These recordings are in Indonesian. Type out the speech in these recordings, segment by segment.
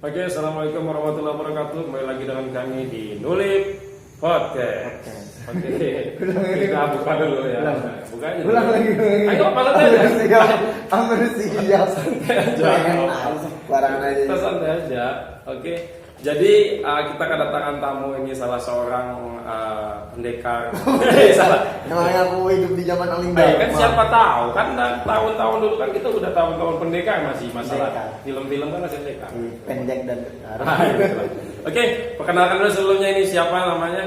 Oke, assalamualaikum warahmatullahi wabarakatuh. Kembali lagi dengan kami di Nulip Podcast. Oke, kita buka dulu ya. Buka aja. Ulang lagi. Ayo, malah aja. Ambil siap. Barang aja. Kita santai aja. Oke. Jadi kita kedatangan tamu ini salah seorang pendekar. Salah. Namanya aku hidup di zaman Aling Kan siapa tahu kan tahun-tahun dulu kan kita udah tahun-tahun pendekar masih masalah film-film kan masih pendekar. Pendek dan Oke, perkenalkan dulu sebelumnya ini siapa namanya?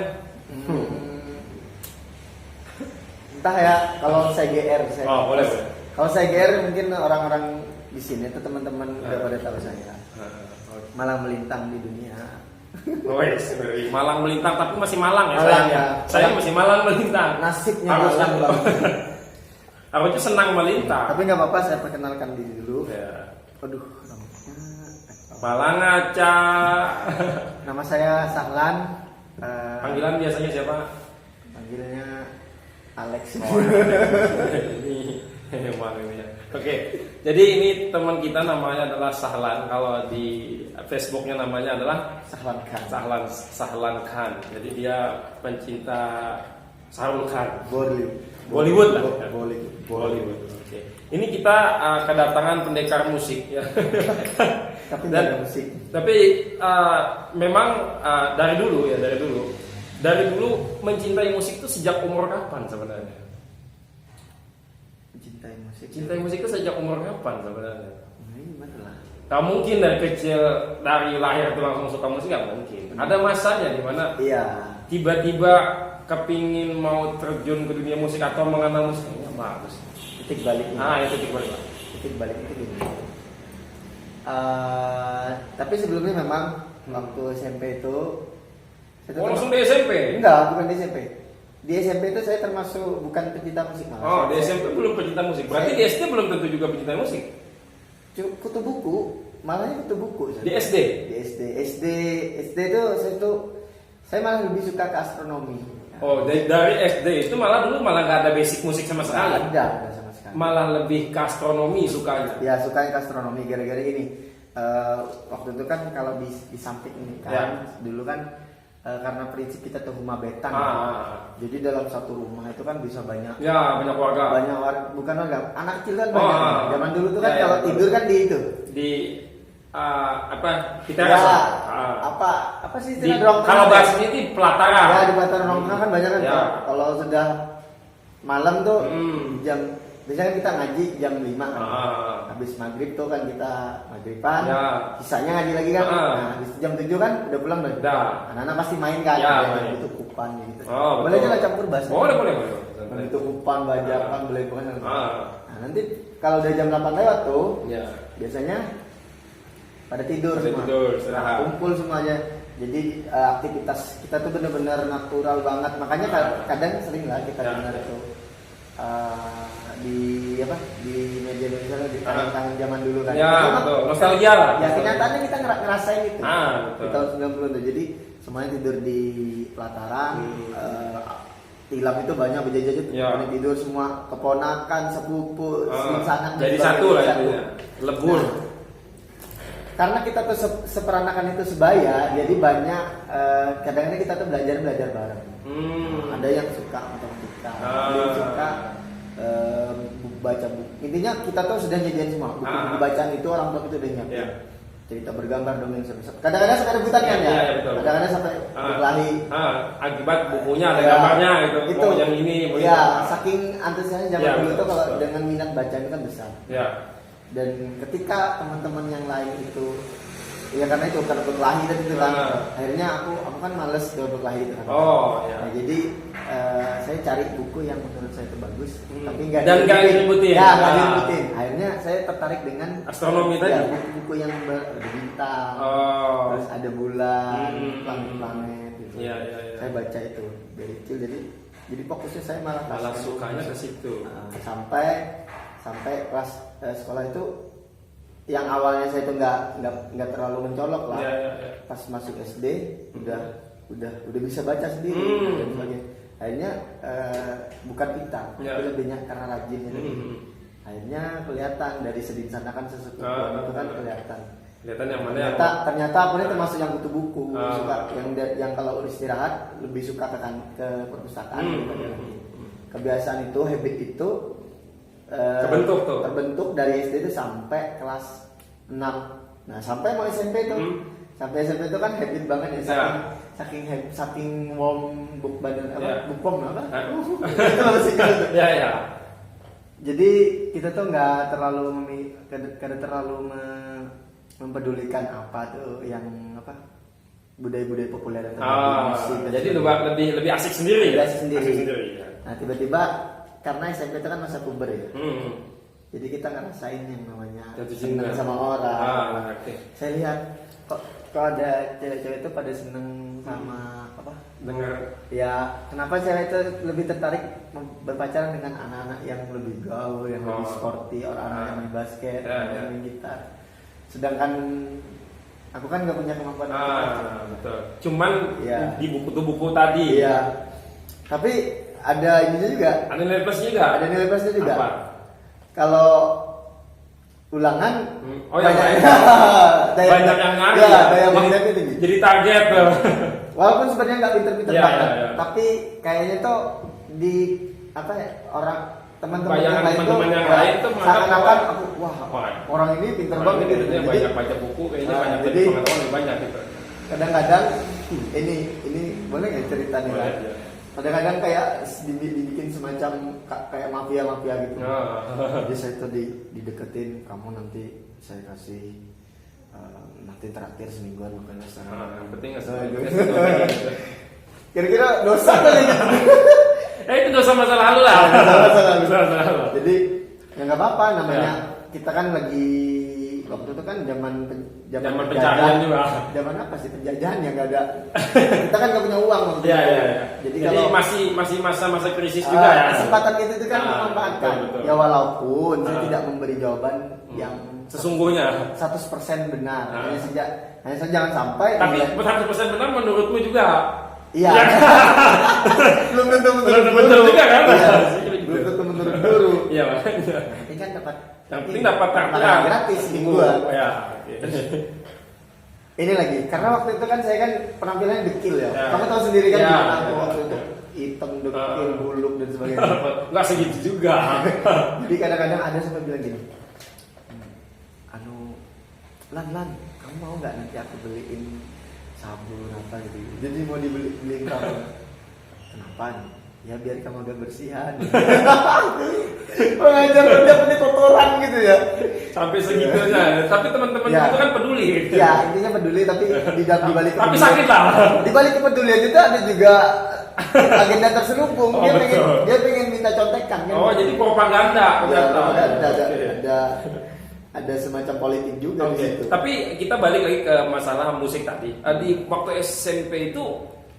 Entah ya, kalau saya GR saya. Oh, boleh. Kalau saya GR mungkin orang-orang di sini tuh teman-teman udah pada tahu saya. Malang melintang di dunia. Wes, Malang melintang tapi masih Malang ya Malang, saya. ya. Saya masih Malang melintang. Nasibnya Harusnya Malang bang. Harusnya senang melintang. Tapi nggak apa-apa, saya perkenalkan diri dulu. Ya. Aduh, Malang Aca. nama saya Sahlan. Panggilan biasanya siapa? Panggilnya Alex. Ini emang ini ya. Oke, jadi ini teman kita namanya adalah Sahlan. Kalau di Facebooknya namanya adalah Sahlan Khan. Sahlan Khan. Jadi dia pencinta Shahrukh Khan. Bollywood lah. Bollywood. Oke. Ini kita kedatangan pendekar musik ya. Tapi nggak ada musik. Tapi memang dari dulu mencintai musik itu sejak umur kapan sebenarnya? Cintai musik itu sejak umur kapan sebenarnya? Gimana lah? Gak mungkin dari kecil, dari lahir itu langsung suka musik, gak mungkin. Ada masanya di mana tiba-tiba kepingin mau terjun ke dunia musik atau mengenal musik. Ya, bagus. Titik baliknya. Titik balik. Titik balik itu gini. Tapi sebelumnya memang waktu SMP itu Langsung di SMP? Enggak, bukan di SMP. Di SMP itu saya termasuk bukan pecinta musik malah. Oh, di SMP belum pecinta musik. Berarti di SD belum tentu juga pecinta musik. Kutu buku, malahnya kutu buku. Di SD? Di SD itu saya malah lebih suka ke astronomi. Oh, dari SD itu malah nggak ada basic musik sama sekali. Ada sama sekali. Malah lebih ke astronomi sukanya. Ya, sukanya ke astronomi gara-gara ini. Waktu itu kan kalau di samping ini kan dulu kan karena prinsip kita tuh rumah betang. Jadi dalam satu rumah itu kan bisa banyak. Ya, banyak warga. Bukan warga, anak kecil kan banyak. Zaman dulu tuh kan kalau tidur kan di itu. Di teras. Apa sih istilah kalau bahasanya itu pelataran. Ya, di pelataran nongkrong kan banyak kan. Ya. Kalau sudah malam tuh biasanya kita ngaji jam 5 kan. Habis maghrib tuh kan kita maghriban. Sisanya ngaji lagi kan. Nah, habis jam 7 kan udah pulang udah. Anak-anak pasti main kan. Itu kupan gitu. Boleh aja lah campur bahasa. Boleh. Itu kupan, bajakan, belepokan. Nah, nanti kalau udah jam 8 lewat tuh, biasanya pada tidur semua. Kumpul semua aja. Jadi aktivitas kita tuh benar-benar natural banget. Makanya kadang sering lah kita dengar itu di media sosial di tangan zaman dulu kan. Ya, betul. Nostalgia lah. Ya, kenyataannya kita ngerasain itu. Betul. Di tahun 90 tuh. Jadi semuanya tidur di pelataran. Tilam itu banyak berjajar tidur semua keponakan, sepupu, sanak. Jadi satu lah ya. Lebur. Karena kita tuh seperanakan itu sebaya, jadi banyak kadang-kadang kita tuh belajar bareng. Ada yang suka matematika, ada yang suka baca buku. Intinya kita tuh sudah nyediain semua buku bacaan itu orang tua itu udah nyiapin. Cerita bergambar dongeng seru-seru. Kadang-kadang sampai rebutan kan ya. Kadang-kadang sampai berkelahi. Akibat bukunya ada gambarnya gitu. Itu yang ini. Saking antusiasnya zaman dulu tuh kalau dengan minat baca itu kan besar. Dan ketika teman-teman yang lain itu karena berkelahi dan itu kan akhirnya aku kan males berkelahi itu kan. Jadi saya cari buku yang menurut saya itu bagus tapi nggak diributin. Nggak diributin. Akhirnya saya tertarik dengan astronomi tadi. Buku-buku yang berbintang, terus ada bulan, planet gitu. Saya baca itu dari kecil jadi fokusnya saya malah sukanya ke situ. Sampai kelas sekolah itu yang awalnya saya itu nggak terlalu mencolok lah. Pas masuk SD udah bisa baca sendiri dan sebagainya. Akhirnya bukan pintar, tapi lebihnya karena rajin itu. Akhirnya kelihatan dari sedin sana kan sesuatu itu kan kelihatan. Kelihatan yang mana yang ternyata aku ini termasuk yang butuh buku, suka yang kalau istirahat lebih suka ke perpustakaan. Kebiasaan itu, habit itu terbentuk dari SD itu sampai kelas 6. Nah, sampai mau SMP itu. Sampai SMP itu kan habit banget ya. Saking warm book badan book pom apa? Itu masih gitu. Ya. Jadi kita tuh nggak terlalu mempedulikan apa tuh yang apa budaya-budaya populer atau musik. Jadi lebih asik sendiri. Asik sendiri. Nah, tiba-tiba karena SMP itu kan masa puber ya. Jadi kita ngerasain yang namanya seneng sama orang. Saya lihat kok ada cewek-cewek itu pada seneng sama apa? Dengar. Ya, kenapa cewek itu lebih tertarik berpacaran dengan anak-anak yang lebih gaul, yang lebih sporty, orang-orang yang main basket, yang main gitar. Sedangkan aku kan nggak punya kemampuan. Betul. Cuman di buku-buku tadi. Iya. Tapi ada ini juga. Ada nilai plusnya juga. Ada nilai plusnya juga. Apa? Kalau ulangan, banyak yang ngari. Daya magnetnya tinggi. Jadi target tuh. Walaupun sebenarnya nggak pinter-pinter banget, tapi kayaknya tuh di apa ya orang teman-teman yang lain tuh seakan-akan aku orang ini pinter banget gitu. Jadi banyak baca buku, kayaknya banyak pengetahuan lebih banyak gitu. Kadang-kadang ini boleh nggak cerita nih kan? Kadang-kadang kayak dibikin semacam kayak mafia gitu. Jadi saya tuh dideketin, kamu nanti saya kasih nanti terakhir semingguan makan restoran. Yang penting nggak Kira-kira dosa kali gitu. Itu dosa masa lalu lah. Dosa lalu. Jadi ya nggak apa-apa namanya. Kita kan lagi waktu itu kan zaman pencarian juga. Zaman apa sih penjajahan ya nggak ada. Kita kan nggak punya uang waktu itu. Jadi kalau masih masa-masa krisis juga ya. Kesempatan itu kan memanfaatkan. Betul. Ya walaupun saya tidak memberi jawaban yang sesungguhnya 100% benar. Hanya saja jangan sampai. Tapi 100% benar menurutmu juga. Iya. Belum tentu juga kan? Belum tentu menurut guru. Iya makanya. Tapi kan dapat. Yang penting dapat gratis mingguan. Ya. Ini lagi, karena waktu itu kan saya kan penampilannya dekil ya. Kamu tahu sendiri kan gimana aku waktu itu hitam, dekil, buluk dan sebagainya. Enggak segitu juga. Jadi kadang-kadang ada sampai bilang gini, Lan, kamu mau nggak nanti aku beliin sabun apa gitu? Jadi mau beliin kamu. Kenapa nih? Ya biar kamu agak bersihan. Mengajar udah punya kotoran gitu ya. Sampai segitunya. Tapi teman-teman itu kan peduli. Ya intinya peduli tapi di balik tapi sakit lah. Di balik kepedulian itu ada juga agenda terselubung. Dia pengen minta contekan. Jadi propaganda. Ada semacam politik juga di situ. Tapi kita balik lagi ke masalah musik tadi. Di waktu SMP itu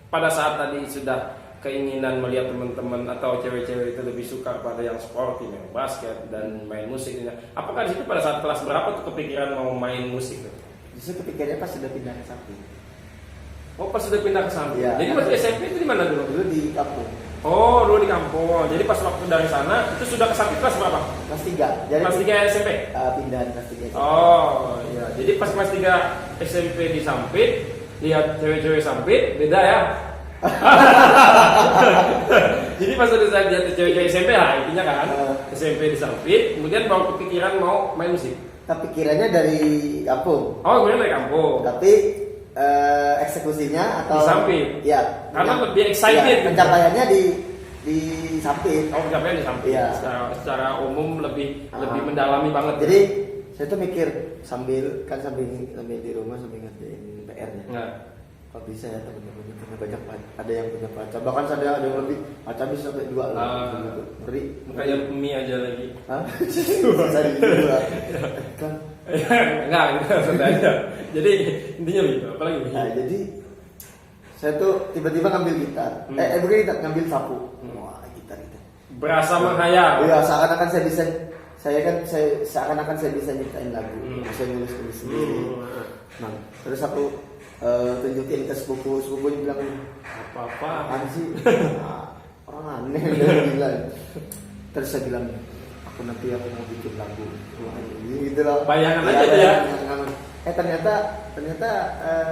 pada saat tadi sudah keinginan melihat teman-teman atau cewek-cewek itu lebih suka pada yang sporty, main basket dan main musik. Apakah di situ pada saat kelas berapa tuh kepikiran mau main musik? Justru kepikirannya pas sudah pindah ke samping. Pas sudah pindah ke samping. Ya, jadi waktu SMP itu di mana dulu? Dulu di kampung. Dulu di kampung. Jadi pas waktu dari sana itu sudah ke samping kelas berapa? Kelas 3. Jadi kelas 3 SMP? Pindahan kelas 3 SMP. Iya. Jadi pas kelas 3 SMP di Sampit, lihat cewek-cewek Sampit, beda ya. Jadi pas udah saya lihat cewek-cewek SMP lah intinya kan. SMP di Sampit, kemudian baru kepikiran mau main musik. Kepikirannya dari kampung. Kemudian dari kampung. Tapi eksekusinya atau di Sampit. Ya. Karena lebih excited. Pencapaiannya di Sampit. Pencapaian di Sampit. Ya. Secara umum lebih mendalami banget. Jadi saya tuh mikir sambil di rumah sambil ngerjain PR-nya. Kok bisa ya teman-teman punya banyak ada yang punya pacar, bahkan ada yang lebih pacar bisa sampai 2 lah. Ngeri. Kayak mie aja lagi. Saya juga. Kan enggak aja. Jadi intinya gitu, apalagi jadi saya tuh tiba-tiba ngambil gitar. Bukan gitar, ngambil sapu. Wah, gitar itu. Berasa menghayal. Iya, seakan-akan saya bisa nyiptain lagu. Saya nulis sendiri. Nah, terus aku tunjukin ke sepupunya bilang apaan sih? Orang aneh dia bilang. Terus saya bilang, nanti aku mau bikin lagu gitu loh. Bayangan aja tuh ya. Ternyata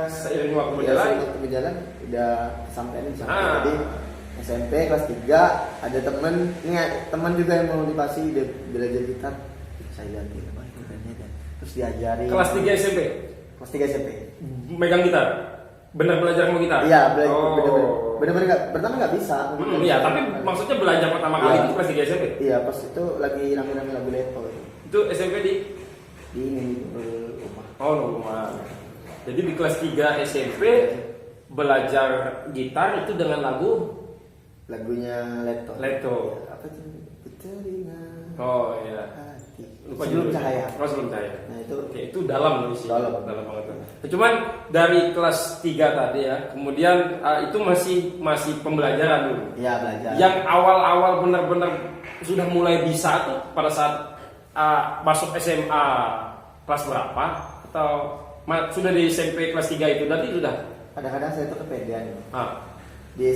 Seiring waktu ya, berjalan. seiring waktu berjalan udah kesampaian. Jadi SMP kelas 3 ada teman juga yang mau motivasi dia belajar gitar. Saya lihatin apa itu kayaknya, terus diajari. Kelas 3 SMP. Kelas 3 SMP. Megang gitar. Benar belajar mau gitar. Iya, benar-benar nggak, pertama nggak bisa. Iya, tapi maksudnya belajar pertama kali itu kelas 3 SMP. Iya, pas itu lagi rame-rame lagu Leto. Itu SMP di ini rumah. Oh, rumah. Jadi di kelas 3 SMP belajar gitar itu dengan lagunya Leto. Apa itu? Teringat. Oh iya. Hati. Lupa Sebelum juga. Cahaya. Oh, Sebelum Cahaya. Nah itu Oke, itu dalam sih. Dalam banget. Cuman dari kelas 3 tadi ya, kemudian itu masih pembelajaran dulu. Iya, belajar. Yang awal-awal benar-benar sudah mulai bisa tuh pada saat masuk SMA kelas berapa atau sudah di SMP kelas 3 itu berarti sudah? Kadang-kadang saya itu kepedean. Di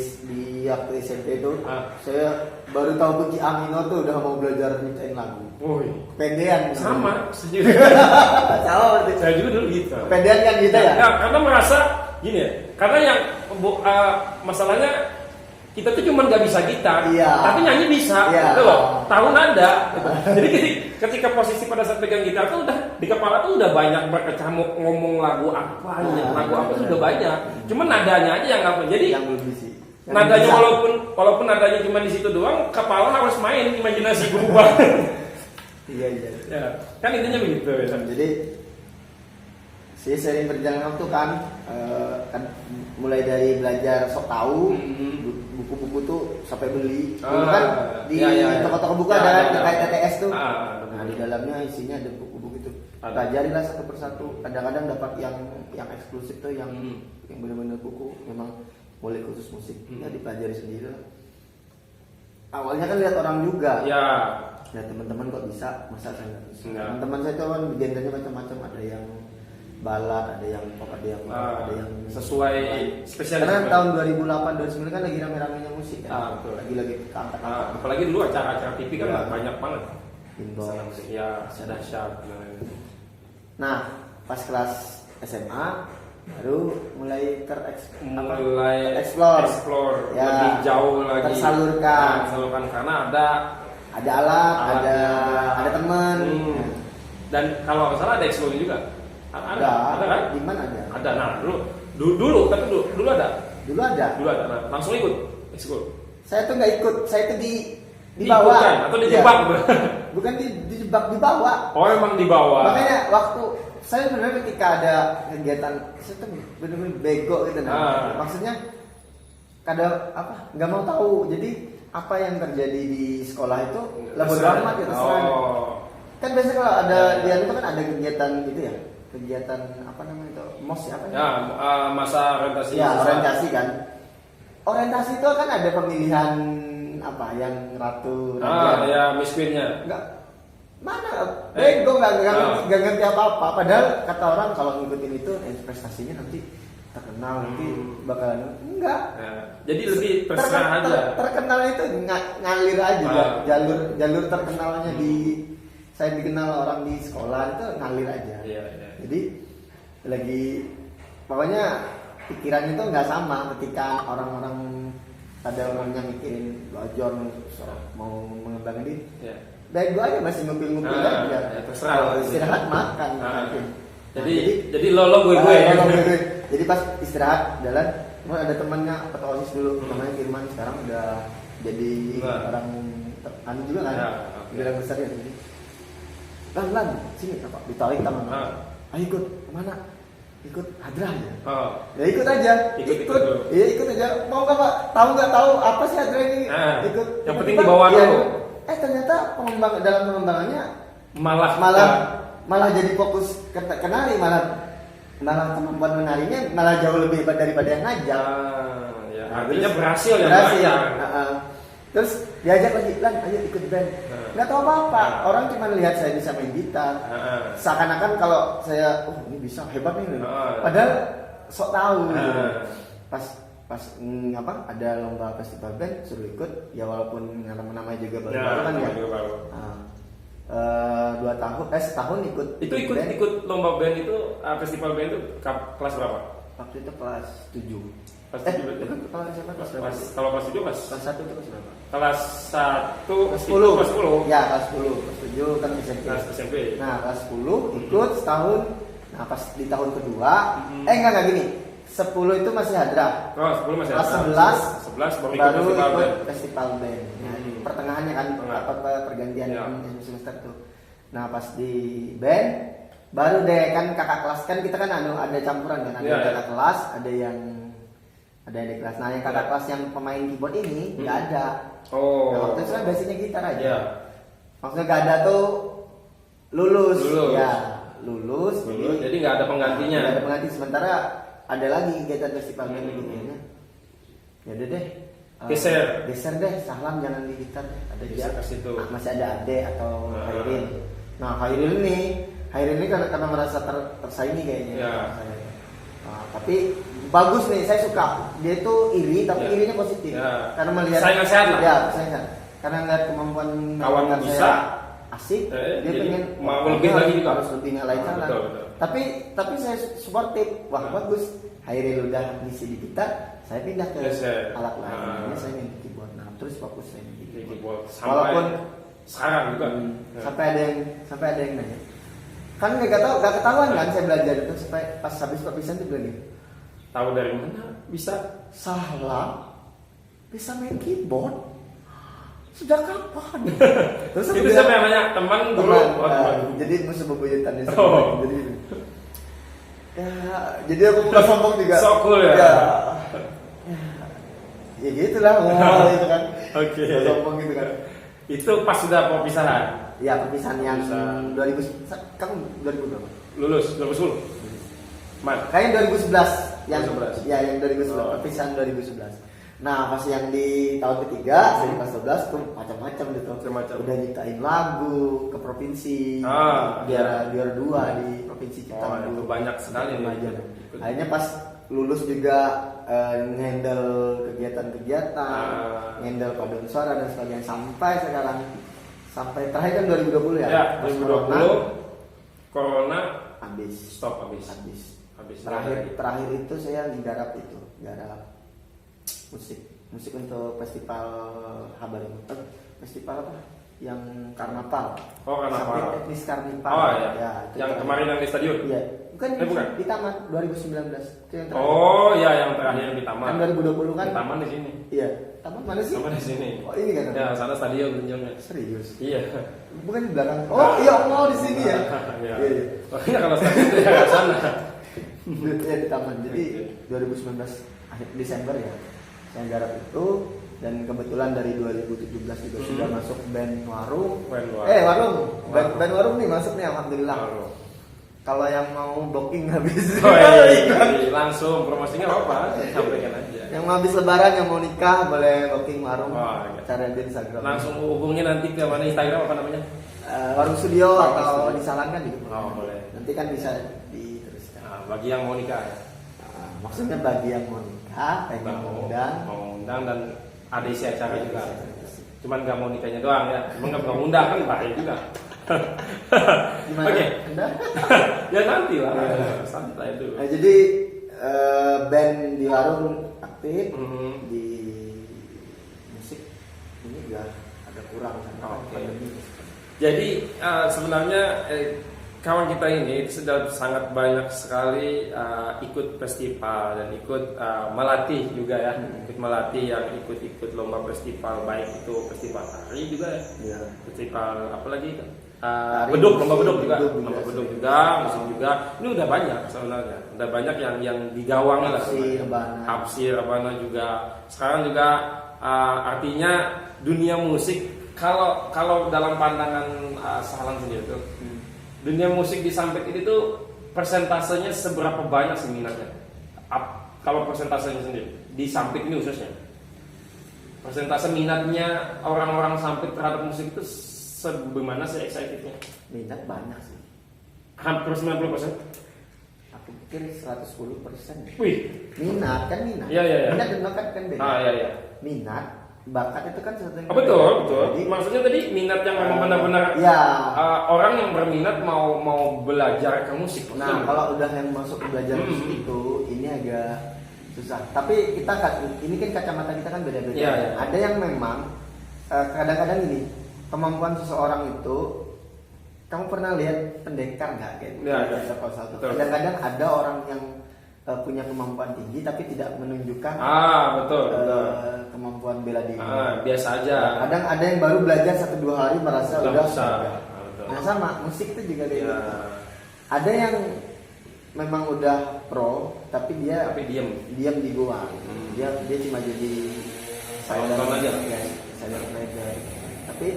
waktu SMP itu saya baru tahu kunci Amino tuh udah mau belajar nyiptain lagu. Kepedean. Sama, setuju. Saya juga dulu gitu. Kepedean kan gitu ya? Ya, karena merasa gini ya. Karena yang masalahnya kita tuh cuma nggak bisa gitar, tapi nyanyi bisa, gitu loh. Tahu nada. Gitu. Jadi ketika posisi pada saat pegang gitar tuh udah di kepala tuh udah banyak berkecamuk ngomong lagu apa tuh udah banyak. Cuma nadanya aja yang nggak. Jadi yang belum bisa. Nadanya walaupun nadanya cuma di situ doang, kepala harus main, imajinasi berubah. Iya. Ya, kan intinya begitu ya. Jadi sering berjalan waktu kan mulai dari belajar sok tahu, buku-buku tuh sampai beli. Dulu kan di toko-toko buku ada kayak TTS tuh. Nah, di dalamnya isinya ada buku-buku itu. Pelajarilah satu persatu. Kadang-kadang dapat yang eksklusif tuh yang benar-benar buku memang boleh khusus musik. Ya dipelajari sendiri lah. Awalnya kan lihat orang juga. Ya. Nah, teman-teman kok bisa, masa saya nggak bisa. Ya. Teman-teman saya tuh kan genrenya macam-macam, ada yang balad, ada yang pop, ada yang sesuai spesialis. Karena tahun 2008 2009 kan lagi rame-ramenya musik kan. Betul. Lagi keangkat. Apalagi dulu acara-acara TV kan banyak banget. Indoor musik ya, dahsyat. Nah, pas kelas SMA baru mulai explore ya, lebih jauh lagi. Tersalurkan karena ada alat, ada teman. Dan kalau nggak salah ada eksplor juga. Ada kan? Di mana ada? Ada. Nah, dulu ada. Dulu ada. Nah, langsung ikut ekskul. Saya tuh nggak ikut, saya tuh dibawa. Kan? Atau dijebak? Ya. Bukan dijebak, dibawa. Oh, emang dibawa. Makanya waktu saya benar ketika ada kegiatan, saya tuh benar-benar bego gitu Maksudnya kadang nggak mau tahu. Jadi apa yang terjadi di sekolah itu bodo amat ya terserah. Kan biasanya kalau ada di itu kan ada kegiatan gitu ya. Kegiatan apa namanya itu? MOS ya apa? Ya, masa orientasi. Ya, orientasi kan. Orientasi itu kan ada pemilihan apa yang ratu raja. Ya, Miss Queen-nya. Enggak. Mana? Bego enggak ngerti apa-apa. Padahal kata orang kalau ngikutin itu prestasinya nanti terkenal nanti bakalan enggak. Ya, jadi lebih terserah aja. Terkenal itu ngalir aja. Jalur terkenalnya saya dikenal orang di sekolah itu ngalir aja. Iya. Jadi lagi pokoknya pikirannya itu nggak sama ketika orang-orang ada orang yang mikirin belajar mau mengembangkan diri. Yeah. Baik gue aja masih ngupil-ngupil aja. Terserah. Istirahat makan. Jadi lolo gue. Jadi pas istirahat jalan, ada temannya atau osis dulu namanya Firman, sekarang udah jadi orang anu juga kan. Bilang besar ya. Lan, sini apa? Ditarik tangan. Ayo ikut kemana? Ikut hadrah ya. Ya ikut aja. Ikut. Iya ikut aja. Mau nggak Pak? Tahu apa sih hadrah ini? Ikut. Yang penting dibawa dulu. Ternyata dalam pengembangannya malah jadi fokus ke nari, malah kemampuan menarinya malah jauh lebih hebat daripada yang ngajar. Ya, artinya berhasil. Terus diajak lagi, Lan, ayo ikut band. Nggak tahu apa-apa, orang cuma lihat saya bisa main gitar. Seakan-akan kalau saya, ini bisa hebat nih. Padahal sok tahu. Gitu. Pas ada lomba festival band suruh ikut, ya walaupun namanya juga baru kan ya. 2 tahun, setahun ikut Itu band. ikut lomba band itu, festival band itu kelas berapa? Waktu itu kelas 7. Kelas 7 berarti? Bukan kelas siapa? Kelas berapa? Kalau kelas 7 kelas Kelas 1 itu kelas berapa? kelas 1 Kelas 10. kelas 10. Ya, kelas 10. Kelas 7 kan SMP. Kelas SMP. Nah, kelas 10 ikut setahun. Nah, pas di tahun kedua, enggak gini. 10 itu masih hadrah. Oh, 10 masih Kelas ada. 11 baru ikut baru festival ikut band. festival band. Nah, pertengahannya kan apa pergantian Ya. semester tuh. Nah, pas di band baru deh kan kakak kelas kan kita kan ada campuran kan, ada Ya, ya. kakak kelas, ada yang di kelas. Nah, yang kakak kelas yang pemain keyboard ini nggak ada. Oh. Nah, waktu itu kan basicnya gitar aja. Ya. Maksudnya nggak ada tuh lulus. Lulus. Ya, lulus. Jadi nggak ada penggantinya. Nggak ada pengganti. Sementara ada lagi kegiatan festival band gitu ya. Ya udah deh. Geser deh, Sahlam jangan di gitar. Ada dia. Ke situ. Masih ada Ade atau Hairin. Nah, Hairin ini karena merasa tersaingi kayaknya. Ya. Nah, tapi bagus nih, saya suka. Dia tuh iri, tapi Ya. irinya positif. Ya. Karena melihat Saingan sehat lah. Ya, saingan. Karena ngeliat kemampuan Kawan saya bisa. asik, dia Jadi pengen mau lebih lagi juga. harus lebih ngalahin sana. Betul. Tapi saya supportif. Wah, bagus. Hairil udah ngisi di gitar, saya pindah ke alat lain. Ini saya main keyboard. Nah, terus fokus saya main keyboard. Walaupun sekarang juga. sampai ada yang nanya. Kan nggak ketahuan kan saya belajar itu sampai pas habis perpisahan itu bilang gitu. Tahu dari mana bisa? Sahlam bisa main keyboard sejak kapan? Terus Itu siapa yang nanya? Teman guru? Jadi musuh bebuyutan itu. Oh. Jadi aku bukan sombong juga. So cool ya. Ya gitulah ngomong itu kan. Oke. Sombong gitu kan. Itu pas sudah perpisahan. Ya perpisahan yang Perpisahan. 2000 kamu 2000 berapa? Lulus 2010. Man. Kayaknya 2011 yang 2011. ya yang 2011 Oh. perpisahan 2011. Nah, pas yang di tahun ketiga, saya di kelas 12 tuh macam-macam gitu. Macam-macam. Udah nyiptain lagu ke provinsi. Ah, juara 2 di provinsi kita. Oh, itu banyak sekali nih. aja. Akhirnya pas lulus juga handle kegiatan-kegiatan, handle paduan suara dan sebagainya sampai sekarang. Sampai terakhir kan 2020 ya. Ya, Pas 2020 corona habis. stop habis. Terakhir itu saya garap musik untuk festival Habar. Festival apa? Yang karnaval. Oh, karnaval. Sampai etnis karnaval. Oh iya. Ya, itu yang kan. kemarin yang di stadion. Iya. Bukan, bukan. Di taman 2019. Itu yang terakhir. Oh, iya yang terakhir di taman. Kan 2020 kan. Di taman di sini. Iya. Taman mana sih? Taman di sini. Oh, ini kan. Ya, sana stadion tunjuknya. Serius. Iya. Bukan di belakang. Oh, iya, oh di sini ya. Iya. Iya. Makanya kalau stadion itu ya ke sana. Ya di taman. Jadi 2019 akhir Desember ya. Saya garap itu dan kebetulan dari 2017 juga sudah masuk band Warung. Band Warung nih masuk nih alhamdulillah. Warung. Kalau yang mau booking habis. Oh, iya. Langsung promosinya apa? Sampaikan aja. Yang mau habis lebaran yang mau nikah boleh booking Warung. Oh, iya. Cari di Instagram. Langsung hubungi nanti ke mana Instagram apa namanya? Warung Studio Warung atau Studio. disalankan gitu. Oh, boleh. Nanti kan bisa diteruskan. Nah, bagi yang mau nikah ya. Maksudnya bagi yang mau nikah, pengen mengundang. Mau undang dan ada isi acara juga. Cuman nggak mau nikahnya doang ya. Cuman nggak mau undang kan bahaya juga. Gimana? Oke. Anda? Ya nanti lah. Santai itu. Nah, jadi band di Warung aktif di musik ini juga agak kurang karena Oke. pandemi. Jadi sebenarnya kawan kita ini sudah sangat banyak sekali ikut festival dan ikut melatih juga ya, ikut melatih yang ikut lomba festival, baik itu festival tari juga ya, festival apa lagi beduk, lomba beduk juga, lomba beduk juga, musik juga. Ini udah banyak sebenarnya, udah banyak yang digawang lah. Hapsi, Rebana juga. Sekarang juga artinya dunia musik kalau dalam pandangan Sahlam sendiri tuh. Dunia musik di Sampit ini tuh persentasenya seberapa banyak sih minatnya? Kalau persentasenya sendiri di Sampit ini khususnya, persentase minatnya orang-orang Sampit terhadap musik itu sebagaimana sih excitednya? Minat banyak sih. Hampir 90%. Aku pikir 110%. Wih, Minat kan minat. Iya. Minat dan bakat kan beda. Iya. Minat bakat itu kan sesuatu yang Betul. Jadi, Maksudnya tadi minat yang memang benar-benar ya. Orang yang berminat mau belajar ke musik. Nah, kalau udah yang masuk ke belajar musik itu ini agak susah. Tapi kita ini kan kacamata kita kan beda-beda. Ya. Ada yang memang kadang-kadang ini kemampuan seseorang itu, kamu pernah lihat pendekar nggak kayak Ya. Kadang-kadang ada orang yang punya kemampuan tinggi tapi tidak menunjukkan betul. kemampuan bela diri. Biasa aja. Kadang ada yang baru belajar 1-2 hari merasa udah bisa. Nah sama musik itu juga kayak Ya. gitu. Ada yang memang udah pro tapi dia diam di gua. Dia cuma jadi Nonton aja. silent player. Tapi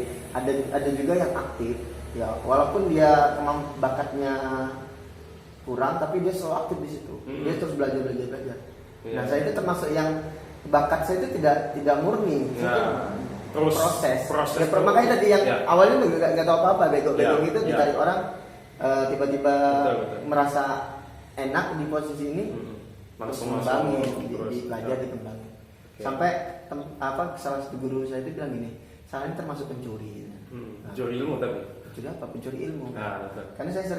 ada juga yang aktif ya, walaupun dia bakatnya kurang tapi dia selalu aktif di situ. Dia terus belajar. Nah, saya itu termasuk yang bakat saya itu tidak murni. Terus proses. Ya, makanya tadi yang awalnya nggak tahu apa-apa, bego gitu ditarik orang tiba-tiba betul. merasa enak di posisi ini, langsung kembangin, dipelajari, dikembangin. Sampai salah satu guru saya itu bilang gini, saya ini termasuk pencuri. Pencuri ilmu tapi. Pencuri apa? Pencuri ilmu. Betul. Karena saya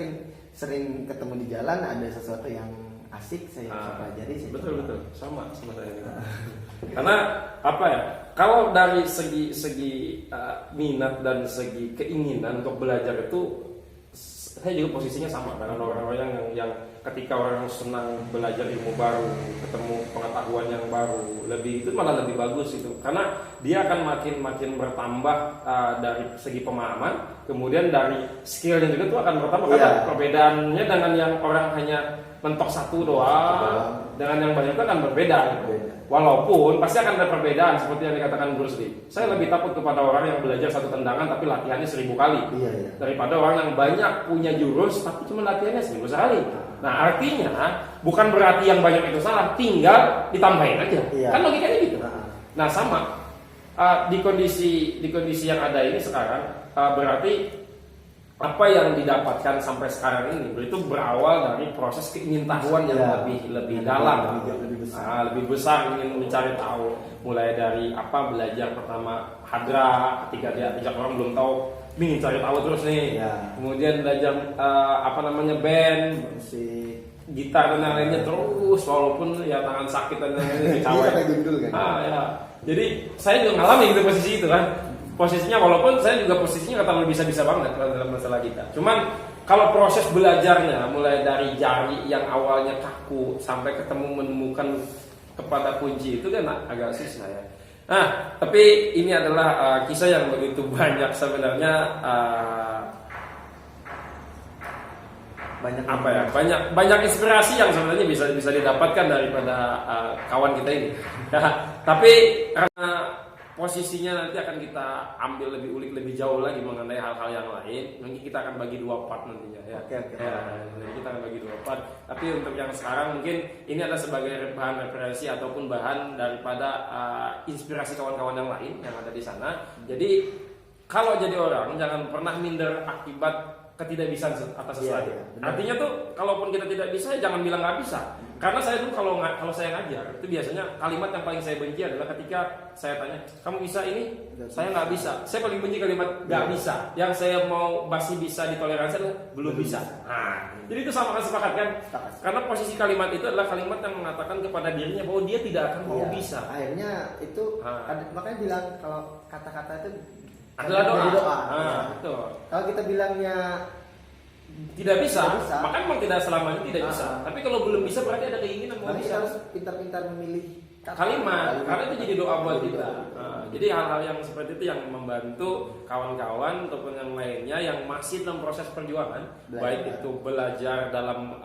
sering ketemu di jalan, ada sesuatu yang asik saya pelajari. Betul. Sama saya. Karena apa ya? Kalau dari segi minat dan segi keinginan untuk belajar itu, saya juga posisinya sama dengan orang-orang yang ketika orang senang belajar ilmu baru, ketemu pengetahuan yang baru, itu malah lebih bagus itu, karena dia akan makin bertambah dari segi pemahaman, kemudian dari skillnya juga itu akan bertambah. Karena perbedaannya dengan yang orang hanya mentok satu doang, dengan yang banyak itu akan berbeda. Walaupun pasti akan ada perbedaan seperti yang dikatakan Bruce Lee. Saya lebih takut kepada orang yang belajar satu tendangan tapi latihannya 1000 kali, daripada orang yang banyak punya jurus tapi cuma latihannya 1000 kali. Nah, artinya bukan berarti yang banyak itu salah, tinggal ditambahin aja. Kan logikanya gitu. Nah, sama di kondisi yang ada ini sekarang, berarti apa yang didapatkan sampai sekarang ini itu berawal dari proses keingintahuan yang lebih dalam, lebih besar, ingin mencari tahu, mulai dari belajar pertama hadra, ketika dia ajak orang belum tahu, ingin cari tahu terus nih. Kemudian belajar band, gitar dan lainnya terus, walaupun ya tangan sakit dan lainnya dicawai. Jadi saya juga ngalamin gitu posisi itu kan. Posisinya, walaupun saya juga posisinya nggak terlalu bisa banget dalam masalah gitar. Cuman kalau proses belajarnya mulai dari jari yang awalnya kaku sampai menemukan kepada kunci itu kan agak susah ya. Nah, tapi ini adalah kisah yang begitu banyak sebenarnya, banyak inspirasi yang sebenarnya bisa didapatkan daripada kawan kita ini. Tapi karena posisinya nanti akan kita ambil lebih jauh lagi mengenai hal-hal yang lain. Nanti kita akan bagi 2 part nantinya ya. Nanti kita akan bagi 2 part. Tapi untuk yang sekarang mungkin ini adalah sebagai bahan referensi ataupun bahan daripada inspirasi kawan-kawan yang lain yang ada di sana. Jadi kalau jadi orang jangan pernah minder akibat ketidakbisaan atas sesuatu. Artinya tuh kalaupun kita tidak bisa, jangan bilang nggak bisa. Karena saya tuh kalau saya ngajar itu biasanya kalimat yang paling saya benci adalah ketika saya tanya, kamu bisa ini? Saya nggak bisa. Saya paling benci kalimat nggak bisa. Yang saya masih bisa ditoleransi adalah belum bisa. Nah, jadi itu sama kan, sepakat kan? Karena posisi kalimat itu adalah kalimat yang mengatakan kepada dirinya bahwa dia tidak akan mau bisa. Akhirnya itu makanya bilang kalau kata-kata itu adalah doa. Betul. Kalau kita bilangnya tidak bisa, maka memang tidak selamanya tidak bisa. Tapi kalau belum bisa berarti ada keinginan mau bisa. Kita harus pintar-pintar memilih kalimat, karena itu jadi doa buat kita. Jadi hal-hal yang seperti itu yang membantu kawan-kawan ataupun yang lainnya yang masih dalam proses perjuangan, baik itu belajar dalam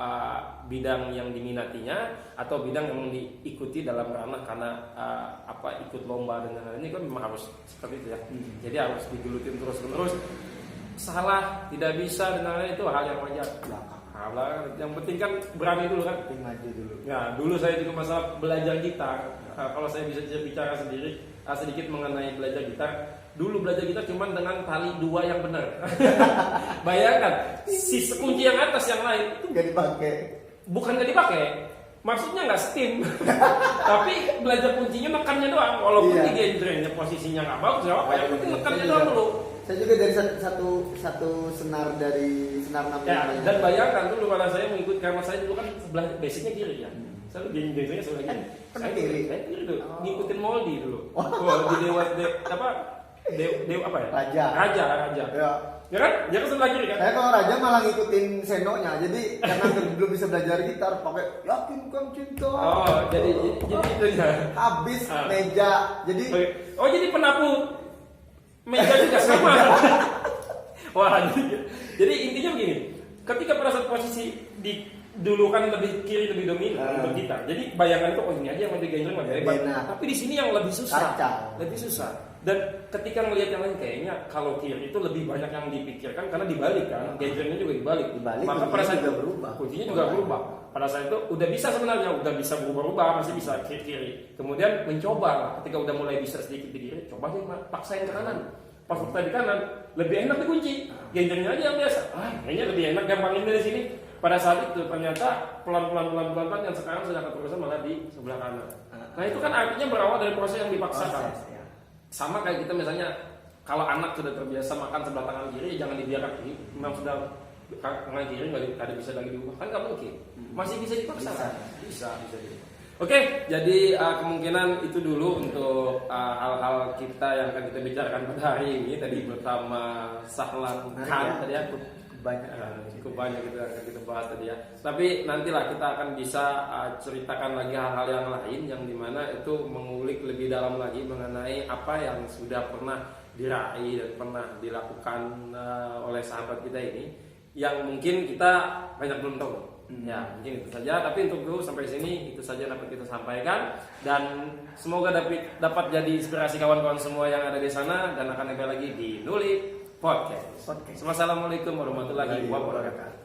bidang yang diminatinya atau bidang yang diikuti dalam ranah karena ikut lomba dan lain-lain, ini kan memang harus seperti itu ya. Jadi harus digelutin terus-menerus. Salah, tidak bisa dan lain-lain itu hal yang wajar. Yang penting kan berani dulu kan. Maju dulu. Ya, dulu saya juga masalah belajar gitar. Kalau saya bisa bicara sedikit mengenai belajar gitar. Dulu belajar gitar cuma dengan tali 2 yang benar. Bayangkan, kunci yang atas yang lain itu nggak dipakai. Bukan nggak dipakai. maksudnya nggak steam, tapi belajar kuncinya nekannya doang. Walaupun Iya. di genrenya posisinya nggak bagus, nggak apa-apa. Yang penting nekannya doang dulu. Saya juga dari satu senar dari senar 65. Ya, dan bayangkan dulu pada saya mengikut karena saya dulu kan sebelah basicnya kiri ya. Saya genrenya sebelah kiri. Pernah Saya kiri? Saya kiri dulu, Oh. ngikutin Moldy dulu. Di Dewa apa? Dewa apa ya? Raja. Ya. Ya kan? Dia kan sebelah kiri kan? Saya kalau Raja malah ngikutin senonya. Jadi karena belum bisa belajar gitar, pakai yakin kan cinta. Oh, jadi itu ya. Habis Ah. meja. Jadi Oh, jadi penapu meja juga sama. Wah, jadi intinya begini. Ketika pada saat posisi di dulu kan lebih kiri lebih dominan untuk kita. Jadi bayangan itu ini aja yang lebih genjreng lebih hebat. Benar. Tapi di sini yang lebih susah. Kacau. Lebih susah. Dan ketika melihat yang lain kayaknya kalau kiri itu lebih banyak yang dipikirkan karena dibalik kan. Genjrengnya juga dibalik. Dibalik, Maka pada kuncinya saat juga berubah. Kuncinya juga berubah. Pada saat itu udah bisa sebenarnya, udah bisa berubah-ubah, masih bisa kiri-kiri. Kemudian mencoba, ketika udah mulai bisa sedikit di kiri, coba aja paksain ke kanan. Pas waktu di kanan, lebih enak dikunci. Genjrengnya aja yang biasa. Kayaknya lebih enak gampangin dari sini. Pada saat itu ternyata pelan-pelan yang sekarang sedang keterusan malah di sebelah kanan. Nah itu kan artinya berawal dari proses yang dipaksakan. ya. Sama kayak kita misalnya kalau anak sudah terbiasa makan sebelah tangan kiri, jangan dibiarkan kiri. Memang sudah tangan kiri nggak bisa lagi diubah, kan nggak mungkin. Masih bisa dipaksa. Bisa. Oke, jadi kemungkinan itu dulu untuk hal-hal kita yang akan kita bicarakan pada hari ini. Tadi bersama Sahlan Khan tadi ya. Cukup banyak kita akan kita bahas tadi ya. Tapi nantilah kita akan bisa ceritakan lagi hal-hal yang lain yang dimana itu mengulik lebih dalam lagi mengenai apa yang sudah pernah diraih dan pernah dilakukan oleh sahabat kita ini yang mungkin kita banyak belum tahu. Ya mungkin itu saja. Tapi untuk dulu sampai sini itu saja dapat kita sampaikan dan semoga dapat jadi inspirasi kawan-kawan semua yang ada di sana dan akan ada lagi di Nuli Podcast. Assalamualaikum warahmatullahi wabarakatuh.